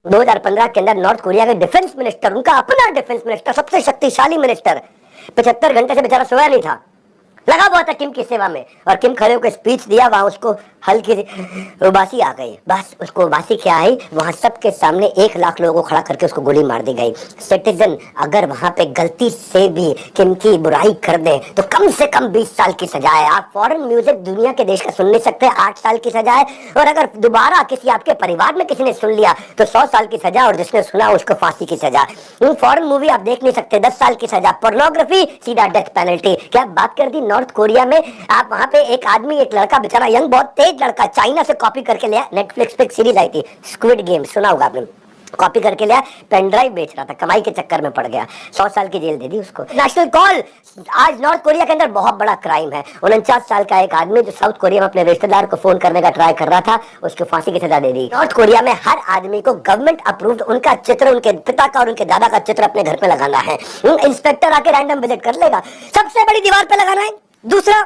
2015 के अंदर north Korea के डिफेंस मिनिस्टर, उनका अपना डिफेंस मिनिस्टर, सबसे शक्तिशाली मिनिस्टर, 75 घंटे से बेचारा सोया नहीं था, लगा हुआ था किम की सेवा में। और किम खड़े होकर स्पीच दिया, वहां उसको हल्की उबासी आ गई। बस उसको उबासी क्या आई, वहां सबके सामने 1 लाख लोगों को खड़ा करके उसको गोली मार दी गई। सिटीजन अगर वहां पे गलती से भी किम की बुराई कर दे तो कम से कम 20 साल की सजा है। आप फॉरेन म्यूजिक दुनिया के देश का सुन नहीं सकते, 8 साल की सजा है। और अगर दोबारा किसी आपके परिवार में किसी ने सुन लिया तो 100 साल की सजा, और जिसने सुना उसको फांसी की सजा। फॉरेन मूवी आप देख नहीं सकते, 10 साल की सजा। पोर्नोग्राफी सीधा डेथ पेनल्टी। क्या बात कर दी नॉर्थ कोरिया में। आप वहां पे एक आदमी, एक लड़का बेचारा यंग, बहुत तेज लड़का, चाइना से कॉपी करके लिया। नेटफ्लिक्स पे एक सीरीज आई थी स्क्विड गेम, सुना होगा आपने, कॉपी करके लिया, पेन ड्राइव बेच रहा था, कमाई के चक्कर में पड़ गया, 100 साल की जेल दे दी उसको। नेशनल कॉल, आज नॉर्थ कोरिया के अंदर बहुत बड़ा क्राइम है। 49 साल का एक आदमी जो साउथ कोरिया में अपने रिश्तेदार को फोन करने का ट्राई कर रहा था, उसको फांसी की सजा दे दी। नॉर्थ कोरिया में हर आदमी को गवर्नमेंट अप्रूव्ड उनका चित्र, उनके पिता का और उनके दादा का चित्र अपने घर पे लगाना है। इंस्पेक्टर आके रैंडम विजिट कर लेगा। सबसे बड़ी दीवार पे लगाना है। दूसरा,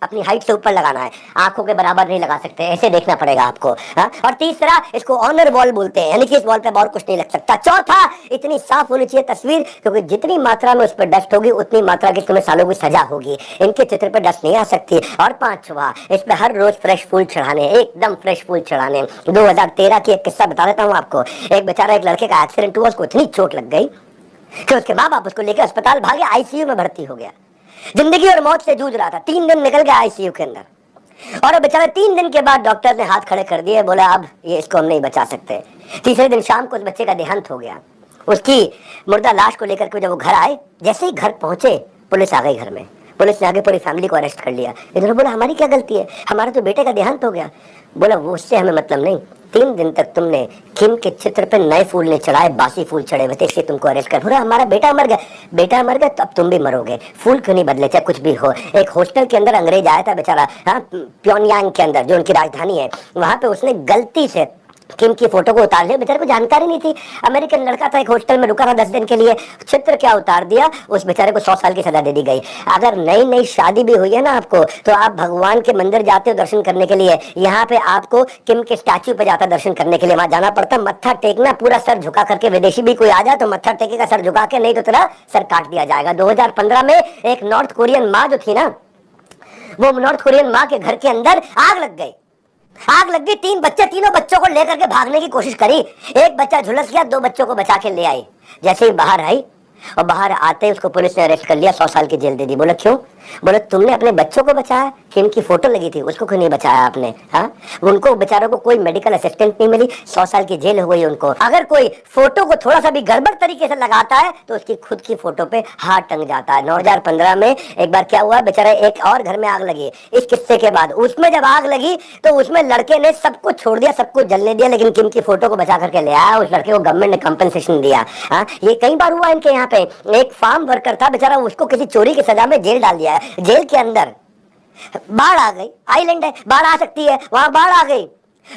अपनी हाइट से ऊपर लगाना है, आंखों के बराबर नहीं लगा सकते, ऐसे देखना पड़ेगा आपको। हा? और तीसरा, इसको ऑनर वॉल बोलते हैं, यानी कि इस वॉल पे और कुछ नहीं लग सकता। चौथा, इतनी साफ होनी चाहिए तस्वीर, क्योंकि जितनी मात्रा में उस पर डस्ट होगी उतनी मात्रा की तुम्हें सालों की सजा होगी। इनके चित्र पे डस्ट नहीं आ सकती। और पांचवा, इस पे हर रोज फ्रेश फूल चढ़ाने, एकदम फ्रेश फूल चढ़ाने। 2013 की एक किस्सा बता देता हूँ आपको। एक बेचारा, एक लड़के का एक्सीडेंट हुआ, उसको इतनी चोट लग गई कि उसके माँ बाप उसको लेकर अस्पताल भागे, आईसीयू में भर्ती हो गया। जिंदगी और मौत से जूझ रहा था, 3 दिन निकल गया आईसीयू के अंदर। और बेचारा 3 दिन के बाद डॉक्टर ने हाथ खड़े कर दिए, बोला अब ये इसको हम नहीं बचा सकते। तीसरे दिन शाम को उस बच्चे का देहांत हो गया। उसकी मुर्दा लाश को लेकर के जब वो घर आए, जैसे ही घर पहुंचे पुलिस आ गई घर में। पुलिस ने आगे पूरी फैमिली को अरेस्ट कर लिया। इधर बोला हमारी क्या गलती है, हमारे तो बेटे का देहांत हो गया। बोला वो उससे हमें मतलब नहीं, 3 दिन तक तुमने किम के चित्र पे नए फूल नहीं चढ़ाए, बासी फूल चढ़े हुए थे, इसलिए तुमको अरेस्ट कर। बोला हमारा बेटा मर गया। बेटा मर गया तो अब तुम भी मरोगे, फूल क्यों नहीं बदले, चाहे कुछ भी हो। एक हॉस्टल के अंदर अंग्रेज आया था बेचारा, हाँ, प्योनयांग के अंदर जो उनकी राजधानी है, वहां पे उसने गलती से किम की फोटो को उतार लिया। बेचारे को जानकारी नहीं थी, अमेरिकन लड़का था, एक हॉस्टल में रुका था 10 दिन के लिए, चित्र क्या उतार दिया, उस बेचारे को 100 साल की सजा दे दी गई। अगर नई नई शादी भी हुई है ना आपको, तो आप भगवान के मंदिर जाते हो दर्शन करने के लिए, यहाँ पे आपको किम के स्टैच्यू पे जाता दर्शन करने के लिए, वहां जाना पड़ता, मत्था टेकना, पूरा सर झुका करके। विदेशी भी कोई आ जाए तो मत्था टेकेगा सर झुका के, नहीं तो तेरा सर काट दिया जाएगा। 2015 में एक नॉर्थ कोरियन माँ जो थी ना, वो नॉर्थ कोरियन माँ के घर के अंदर आग लग गई। आग लग गई, 3 बच्चे, तीनों बच्चों को लेकर के भागने की कोशिश करी। एक बच्चा झुलस गया, 2 बच्चों को बचा के ले आई। जैसे ही बाहर आई और बाहर आते ही उसको पुलिस ने अरेस्ट कर लिया, 100 साल की जेल दे दी। बोला क्यों? बोले तुमने अपने बच्चों को बचाया, किम की फोटो लगी थी उसको क्यों नहीं बचाया आपने? हाँ, उनको बेचारों को कोई मेडिकल असिस्टेंट नहीं मिली, 100 साल की जेल हो गई उनको। अगर कोई फोटो को थोड़ा सा भी गड़बड़ तरीके से लगाता है तो उसकी खुद की फोटो पे हाथ टंग जाता है। 2015 में एक बार क्या हुआ, बेचारा एक और घर में आग लगी। इस किस्से के बाद उसमें जब आग लगी तो उसमें लड़के ने सब कुछ छोड़ दिया, सब कुछ जलने दिया, लेकिन किम की फोटो को बचा करके ले आया। उस लड़के को गवर्नमेंट ने कंपनसेशन दिया। हाँ, ये कई बार हुआ इनके यहाँ पे। एक फार्म वर्कर था बेचारा, उसको किसी चोरी की सजा में जेल डाल दिया है। जेल के अंदर बाढ़ आ गई, आइलैंड है, बाढ़ आ सकती है, वहां बाढ़ आ गई।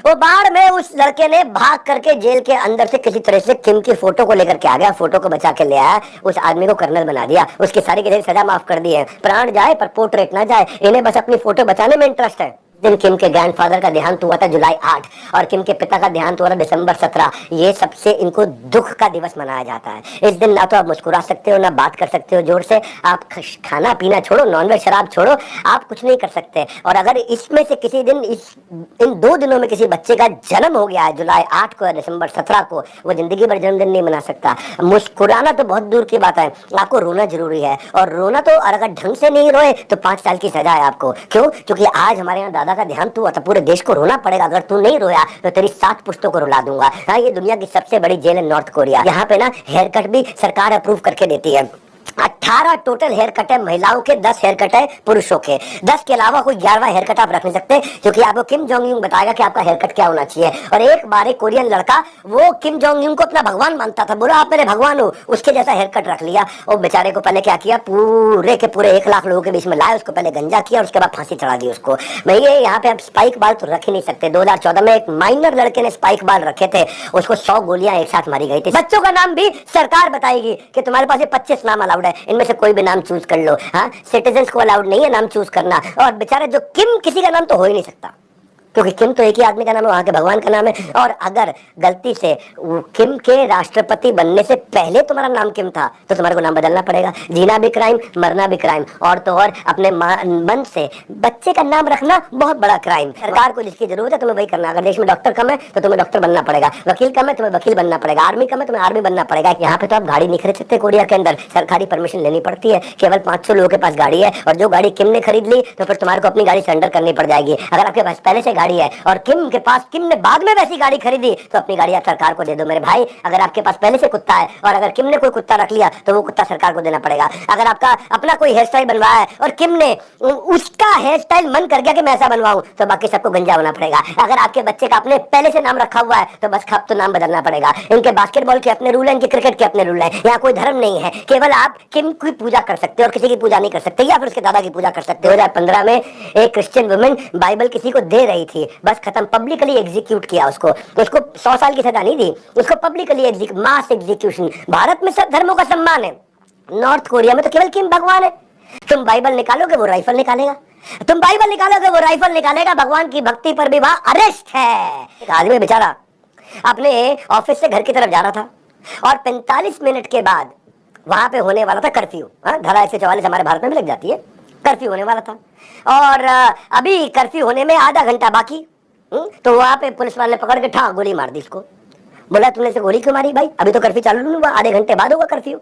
वो बाढ़ में उस लड़के ने भाग करके जेल के अंदर से किसी तरह से किम की फोटो को लेकर के आ गया, फोटो को बचा के ले आया, उस आदमी को कर्नल बना दिया, उसकी सारी की सारी सजा माफ कर दी है। प्राण जाए पर पोर्ट्रेट ना जाए, इन्हें बस अपनी फोटो बचाने में इंटरेस्ट है। दिन किम के ग्रैंडफादर का देहांत हुआ था जुलाई 8 और किम के पिता का देहांत हुआ था दिसंबर 17। ये सबसे इनको दुख का दिवस मनाया जाता है। इस दिन ना तो आप मुस्कुरा सकते हो, ना बात कर सकते हो जोर से, आप खाना पीना छोड़ो, नॉनवेज शराब छोड़ो, आप कुछ नहीं कर सकते। और अगर इसमें से किसी दिन इन 2 दिनों में किसी बच्चे का जन्म हो गया है, जुलाई 8 को या दिसंबर 17 को, वो जिंदगी भर जन्मदिन नहीं मना सकता। मुस्कुराना तो बहुत दूर की बात है, आपको रोना जरूरी है। और रोना तो अगर ढंग से नहीं रोए तो 5 साल की सजा है आपको। क्यों? क्योंकि आज हमारे यहाँ दादा का देहांत हुआ था, पूरे देश को रोना पड़ेगा। अगर तू नहीं रोया तो तेरी 7 पुश्तों को रुला दूंगा। हाँ, ये दुनिया की सबसे बड़ी जेल है नॉर्थ कोरिया। यहाँ पे ना हेयर कट भी सरकार अप्रूव करके देती है। 18 टोटल हेयर कट है महिलाओं के, 10 हेयर कट है पुरुषों के। 10 के अलावा कोई 11वां हेयर कट आप रख नहीं सकते, क्योंकि आपको किम जोंग यूंग बताएगा कि आपका हेयर कट क्या होना चाहिए। और एक बार एक कोरियन लड़का, वो किम जोंग यूंग को अपना भगवान मानता था, बोला आप मेरे भगवान हो, उसके जैसा हेयर कट रख लिया। और बेचारे को पहले क्या किया, पूरे के पूरे 1 लाख लोगों के बीच में लाए, उसको पहले गंजा किया और उसके बाद फांसी चढ़ा दी उसको। भैया यहाँ पे आप स्पाइक बाल तो रख ही नहीं सकते। 2014 में एक माइनर लड़के ने स्पाइक बाल रखे थे, उसको 100 गोलियां एक साथ मारी गई थी। बच्चों का नाम भी सरकार बताएगी कि तुम्हारे पास ये 25 नाम अलाउड है, इनमें से कोई भी नाम चूज कर लो। हाँ, सिटीजन्स को अलाउड नहीं है नाम चूज करना। और बेचारे जो किम, किसी का नाम तो हो ही नहीं सकता। क्योंकि किम तो एक ही आदमी का नाम है, वहां के भगवान का नाम है। और अगर गलती से किम के राष्ट्रपति बनने से पहले तुम्हारा नाम किम था तो तुम्हारे को नाम बदलना पड़ेगा। जीना भी क्राइम, मरना भी क्राइम, और तो और अपने मन से बच्चे का नाम रखना बहुत बड़ा क्राइम। सरकार को जिसकी जरूरत है तुम्हें वही करना। अगर देश में डॉक्टर कम है तो तुम्हें डॉक्टर बनना पड़ेगा, वकील कम है तुम्हें वकील बनना पड़ेगा, आर्मी कम है तुम्हें आर्मी बनना पड़ेगा। यहाँ पे तो आप गाड़ी नहीं खरीद सकते, कोरिया के अंदर सरकारी परमिशन लेनी पड़ती है। केवल 500 लोगों के पास गाड़ी है, और जो गाड़ी किम ने खरीद ली तो फिर तुम्हारे को अपनी गाड़ी सरेंडर करनी पड़ जाएगी। अगर आपके पास पहले से गाड़ी है और किम ने बाद में वैसी गाड़ी खरीदी तो अपनी गाड़ी आप सरकार को दे दो मेरे भाई। अगर आपके पास पहले से कुत्ता है और अगर किम ने कोई कुत्ता रख लिया तो वो कुत्ता सरकार को देना पड़ेगा। अगर आपका अपना कोई हेयर स्टाइल बनवाया है और किम ने उसका हेयर स्टाइल मन कर गया कि मैं ऐसा बनवाऊं तो बाकी सबको गंजा होना पड़ेगा। अगर आपके बच्चे का अपने पहले से नाम रखा हुआ है तो बस खप तो नाम बदलना पड़ेगा। इनके बास्केटबॉल के अपने रूल है, इनके क्रिकेट के अपने रूल है। यहाँ कोई धर्म नहीं है, केवल आप किम की पूजा कर सकते हो और किसी की पूजा नहीं कर सकते, या फिर उसके दादा की पूजा कर सकते हो। 2015 में एक क्रिश्चियन वुमेन बाइबल किसी को दे रही थी, बस खत्म, पब्लिकली एग्जीक्यूट किया उसको 100 साल की सजा नहीं दी, उसको पब्लिकली मास एग्जीक्यूशन। भारत में सब धर्मों का सम्मान है, नॉर्थ कोरिया में तो केवल किम भगवान है। तुम बाइबल निकालोगे वो राइफल निकालेगा, तुम बाइबल निकालोगे वो राइफल निकालेगा। भगवान की भक्ति पर भी वहां अरेस्ट है। एक आदमी बेचारा अपने ऑफिस से घर की तरफ जा रहा था और 45 मिनट के बाद वहां पे होने वाला था कर्फ्यू। धारा 144 हमारे भारत में भी लग जाती है, कर्फ्यू होने वाला था और अभी कर्फ्यू होने में आधा घंटा बाकी। तो वहां पे पुलिस वाले ने पकड़ के ठा गोली मार दी इसको। बोला तुमने से गोली क्यों मारी भाई, अभी तो कर्फ्यू चालू नहीं हुआ, आधे घंटे बाद होगा कर्फ्यू।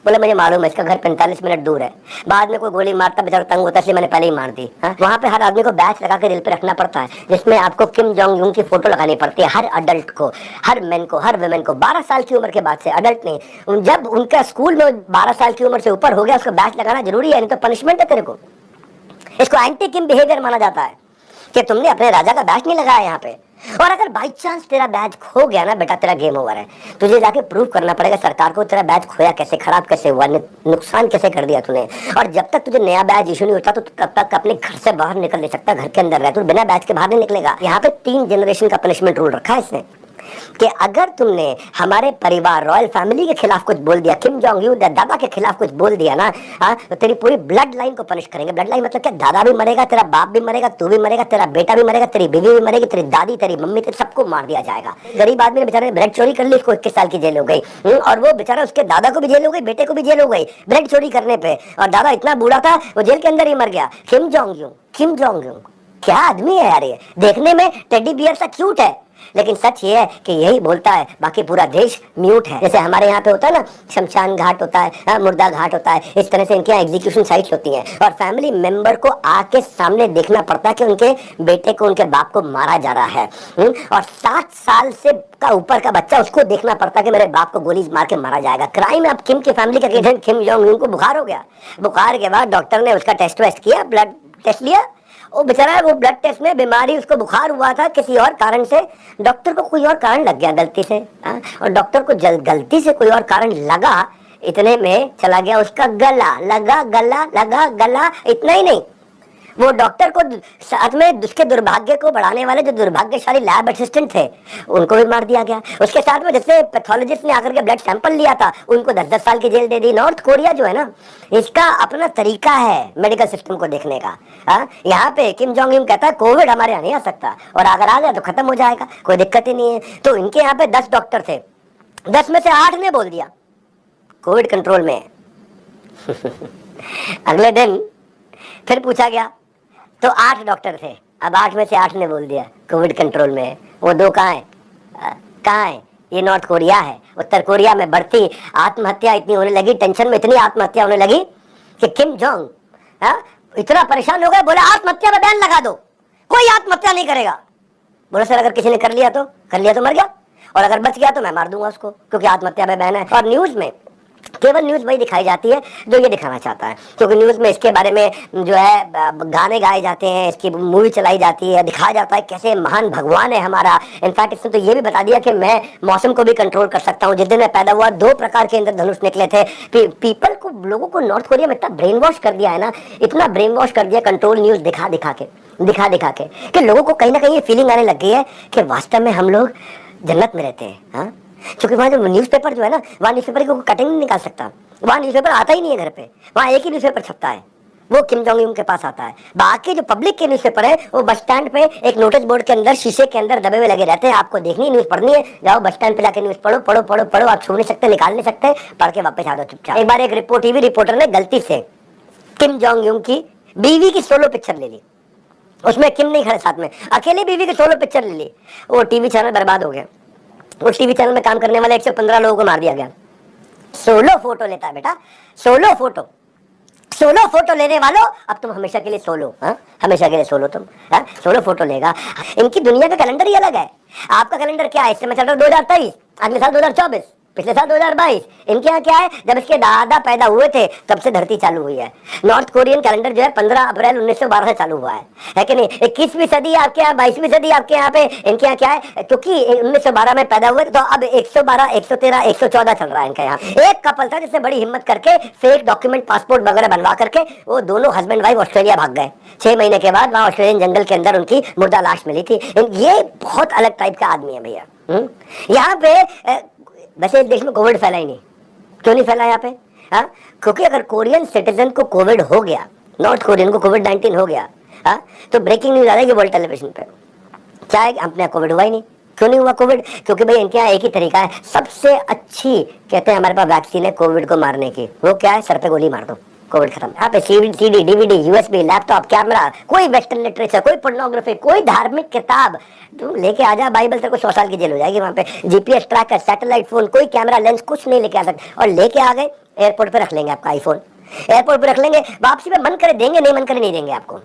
बोला मुझे मालूम है, इसका घर 45 मिनट दूर है, बाद में कोई गोली मारता बेचारा तंग होता, इसलिए मैंने पहले ही मार दी। वहां पे हर आदमी को बैच लगा के दिल पे रखना पड़ता है, जिसमें आपको किम जोंग यूंग की फोटो लगानी पड़ती है। हर अडल्ट को, हर मैन को, हर वुमेन को 12 साल की उम्र के बाद से, अडल्ट नहीं, जब उनका स्कूल में 12 साल की उम्र से ऊपर हो गया उसको बैच लगाना जरूरी है, नहीं तो पनिशमेंट है तेरे को। इसको एंटी किम बिहेवियर माना जाता है कि तुमने अपने राजा का बैच नहीं लगाया यहाँ पे। और अगर बाई चांस तेरा बैच खो गया ना बेटा, तेरा गेम ओवर है। तुझे जाके प्रूव करना पड़ेगा सरकार को तेरा बैच खोया कैसे, खराब कैसे हुआ, नुकसान कैसे कर दिया तूने। और जब तक तुझे नया बैच इशू नहीं होता तो तब तक अपने घर से बाहर निकल नहीं सकता, घर के अंदर रह, तू बिना बैच के बाहर नहीं निकलेगा। यहाँ पे 3 जनरेशन का पनिशमेंट रूल रखा है इसने कि अगर तुमने हमारे परिवार रॉयल फैमिली के खिलाफ कुछ बोल दिया, किम जोंग यूं दादा के खिलाफ कुछ बोल दिया ना, तो तेरी पूरी ब्लड लाइन को पनिश करेंगे। ब्लड लाइन मतलब क्या, दादा भी मरेगा, तेरा बाप भी मरेगा, तू भी मरेगा, तेरा बेटा भी मरेगा, तेरी बीवी भी मरेगी, तेरी दादी, तेरी मम्मी, तेरे सबको मार दिया जाएगा। गरीब आदमी ने बेचारे ने ब्रेड चोरी कर ली, उसको 21 साल की जेल हो गई। और वो बेचारा, उसके दादा को भी जेल हो गई, बेटे को भी जेल हो गई ब्रेड चोरी करने पे, और दादा इतना बूढ़ा था वो जेल के अंदर ही मर गया। किम जोंग यूं क्या आदमी है यार, ये देखने में टेडी बियर सा क्यूट है, लेकिन सच ये है कि यही बोलता है, बाकी पूरा देश म्यूट है। जैसे हमारे यहाँ पे होता है ना, शमशान घाट होता है, मुर्दा घाट होता है, इस तरह से इनके यहाँ एग्जीक्यूशन साइट्स होती हैं और फैमिली मेंबर को आके सामने देखना पड़ता है कि उनके बेटे को, उनके बाप को मारा जा रहा है। और 7 साल से का ऊपर का बच्चा, उसको देखना पड़ता है कि मेरे बाप को गोली मार के मारा जाएगा। क्राइम। अब किम की फैमिली का एजेंट किम जोंग यूं को बुखार हो गया, बुखार के बाद डॉक्टर ने उसका टेस्ट वेस्ट किया, ब्लड टेस्ट लिया, वो बेचारा वो ब्लड टेस्ट में बीमारी, उसको बुखार हुआ था किसी और कारण से, डॉक्टर को कोई और कारण लग गया गलती से, और डॉक्टर को गलती से कोई और कारण लगा, इतने में चला गया उसका गला, गला। इतना ही नहीं, वो डॉक्टर को साथ में उसके दुर्भाग्य को बढ़ाने वाले जो दुर्भाग्यशाली लैब असिस्टेंट थे उनको भी मार दिया गया। उसके साथ में जैसे पैथोलॉजिस्ट ने आकर के ब्लड सैंपल लिया था उनको 10-10 साल की जेल दे दी। नॉर्थ कोरिया जो है ना, इसका अपना तरीका है मेडिकल सिस्टम को देखने का। यहाँ पे किम जोंग यूं कहता है कोविड हमारे यहाँ नहीं आ सकता, और अगर आ गया तो खत्म हो जाएगा, कोई दिक्कत ही नहीं है। तो इनके यहाँ पे 10 डॉक्टर थे, 10 में से 8 ने बोल दिया कोविड कंट्रोल में अगले दिन फिर पूछा गया तो 8 डॉक्टर थे, अब 8 में से 8 ने बोल दिया कोविड कंट्रोल में है। वो 2 कहाँ है? ये नॉर्थ कोरिया है। उत्तर कोरिया में बढ़ती आत्महत्या इतनी होने लगी, टेंशन में इतनी आत्महत्या होने लगी कि किम जोंग इतना परेशान हो गया, बोले आत्महत्या में बैन लगा दो, कोई आत्महत्या नहीं करेगा। बोले सर अगर किसी ने कर लिया तो मर गया, और अगर बच गया तो मैं मार दूंगा उसको, क्योंकि आत्महत्या में बैन है। और न्यूज में केवल न्यूज वही दिखाई जाती है जो ये दिखाना चाहता है, क्योंकि न्यूज में इसके बारे में जो है गाने गाए जाते हैं, इसकी मूवी चलाई जाती है, दिखाया जाता है कैसे महान भगवान है हमारा। इनफैक्ट इसने तो ये भी बता दिया कि मैं मौसम को भी कंट्रोल कर सकता हूँ। जिस दिन मैं पैदा हुआ 2 प्रकार के इंद्रधनुष निकले थे। पीपल को, लोगों को नॉर्थ कोरिया में इतना ब्रेन वॉश कर दिया है ना, इतना ब्रेन वॉश कर दिया कंट्रोल न्यूज दिखा दिखा के कि लोगों को कहीं ना कहीं ये फीलिंग आने लग गई है कि वास्तव में हम लोग जन्नत में रहते हैं। क्योंकि वहाँ जो न्यूज़पेपर जो है ना, वहाँ न्यूज़पेपर की कोई कटिंग नहीं निकाल सकता, वहाँ न्यूज़पेपर आता ही नहीं है घर पे, वहाँ एक ही न्यूज़पेपर छपता है, वो किम जोंग यून के पास आता है। बाकी जो पब्लिक के न्यूज़पेपर है वो बस स्टैंड पे एक नोटिस बोर्ड के अंदर शीशे के अंदर दबे हुए लगे रहते हैं। आपको देखनी न्यूज़ पढ़नी है, जाओ बस स्टैंड पे जाके न्यूज़ पढ़ो पढ़ो पढ़ो पढ़ो। आप छू नहीं सकते, निकाल नहीं सकते, पढ़ के वापस आ जाओ चुपचाप। एक बार एक टीवी रिपोर्टर ने गलती से किम जोंग यून की बीवी की सोलो पिक्चर ले ली। उसमें किम नहीं खड़े साथ में, अकेले बीवी की सोलो पिक्चर ले ली। वो टीवी चैनल बर्बाद हो गया। उस टीवी चैनल में काम करने वाले 115 लोगों को मार दिया गया। सोलो फोटो लेता है बेटा, सोलो फोटो। सोलो फोटो लेने वालों, अब तुम हमेशा के लिए सोलो, हाँ हमेशा के लिए सोलो तुम, हाँ सोलो फोटो लेगा। इनकी दुनिया का कैलेंडर ही अलग है। आपका कैलेंडर क्या है? इस समय चल रहा है 2023, अगले साल 2024, पिछले साल 2022। इनके यहाँ क्या है? जब इसके दादा पैदा हुए थे तब से धरती चालू हुई है। नॉर्थ कोरियन कैलेंडर जो है 15 अप्रैल 1912 से चालू हुआ है कि नहीं? 21वीं सदी आपके यहाँ, 22वीं सदी आपके यहाँ पे। इनके यहाँ क्या है? क्योंकि 1912 में पैदा हुए तो अब 112, 113, 114 चल रहा है इनके यहाँ। एक कपल था जिसने बड़ी हिम्मत करके फेक डॉक्यूमेंट, पासपोर्ट वगैरह बनवा करके वो दोनों हस्बैंड वाइफ ऑस्ट्रेलिया भाग गए। 6 महीने के बाद वहाँ ऑस्ट्रेलियन जंगल के अंदर उनकी मुर्दा लाश मिली थी। ये बहुत अलग टाइप का आदमी है भैया। यहाँ पे वैसे इस देश में कोविड फैला ही नहीं। क्यों नहीं फैला यहाँ पे? हाँ, क्योंकि अगर कोरियन सिटीजन को कोविड हो गया, नॉर्थ कोरियन को कोविड-19 हो गया, हाँ, तो ब्रेकिंग न्यूज आ जाएगी वर्ल्ड टेलीविजन पे। क्या है? अपने कोविड हुआ ही नहीं। क्यों नहीं हुआ कोविड? क्योंकि भाई इनके यहाँ एक ही तरीका है, सबसे अच्छी कहते हैं हमारे पास वैक्सीन है कोविड को मारने की। वो क्या है? सर पे गोली मार दो, कोविड खत्म। यहाँ पे CD, DVD, USB, laptop, camera, कोई वेस्टर्न लिटरेचर, कोई पोर्नोग्राफी, कोई धार्मिक किताब तुम लेके आ जा, बाइबल तेरे को 100 साल की जेल हो जाएगी वहाँ पे। जीपीएस ट्रैकर, सैटेलाइट फोन, कोई कैमरा, लेंस कुछ नहीं लेके आ सकते। और लेके आ गए एयरपोर्ट पे रख लेंगे आपका आईफोन, एयरपोर्ट पे रख लेंगे, वापसी में मन करे देंगे, नहीं मन करे नहीं देंगे आपको।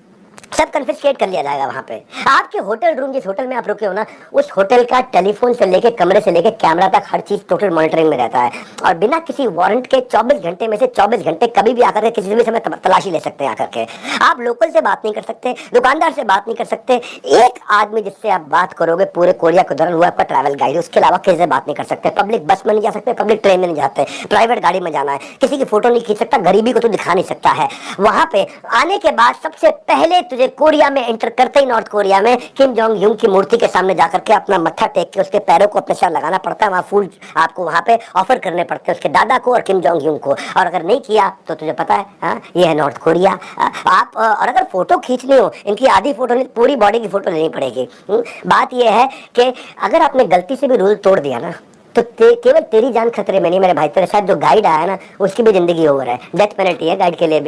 सब कन्फिस्केट कर लिया जाएगा वहाँ पे। आपके होटल रूम, जिस होटल में आप रुके हो ना, उस होटल का टेलीफोन से लेके, कमरे से लेके कैमरा तक हर चीज टोटल मॉनिटरिंग में रहता है। और बिना किसी वारंट के 24 घंटे में से 24 घंटे कभी भी आकर के किसी भी समय तलाशी ले सकते हैं आकर के। आप लोकल से बात नहीं कर सकते, दुकानदार से बात नहीं कर सकते। एक आदमी जिससे आप बात करोगे पूरे कोरिया के दौरान, वो आपका ट्रैवल गाइड, उसके अलावा किसी से बात नहीं कर सकते। पब्लिक बस में नहीं जा सकते, पब्लिक ट्रेन में नहीं जाते, प्राइवेट गाड़ी में जाना है, किसी की फोटो नहीं खींच सकता, गरीबी को तो दिखा नहीं सकता है। वहां पे आने के बाद सबसे पहले तुझे कोरिया में एंटर करते ही, नॉर्थ कोरिया में, किम जोंग यून की मूर्ति के सामने जाकर के अपना मत्था टेक के उसके पैरों को अपने सर लगाना पड़ता है। वहाँ फूल आपको वहाँ पे ऑफर करने पड़ते हैं उसके दादा को और किम जोंग यून को। और अगर नहीं किया तो तुझे पता है, हाँ ये है नॉर्थ कोरिया। आप और अगर फोटो खींचनी हो, इनकी आधी फोटो नहीं, पूरी बॉडी की फोटो लेनी पड़ेगी। बात यह है कि अगर आपने गलती से भी रूल तोड़ दिया ना, तो केवल तेरी जान खतरे में नहीं मेरे भाई, तेरे साथ जो गाइड आया ना उसकी भी जिंदगी ओवर है। डेथ पेनल्टी है गाइड के लिए भी।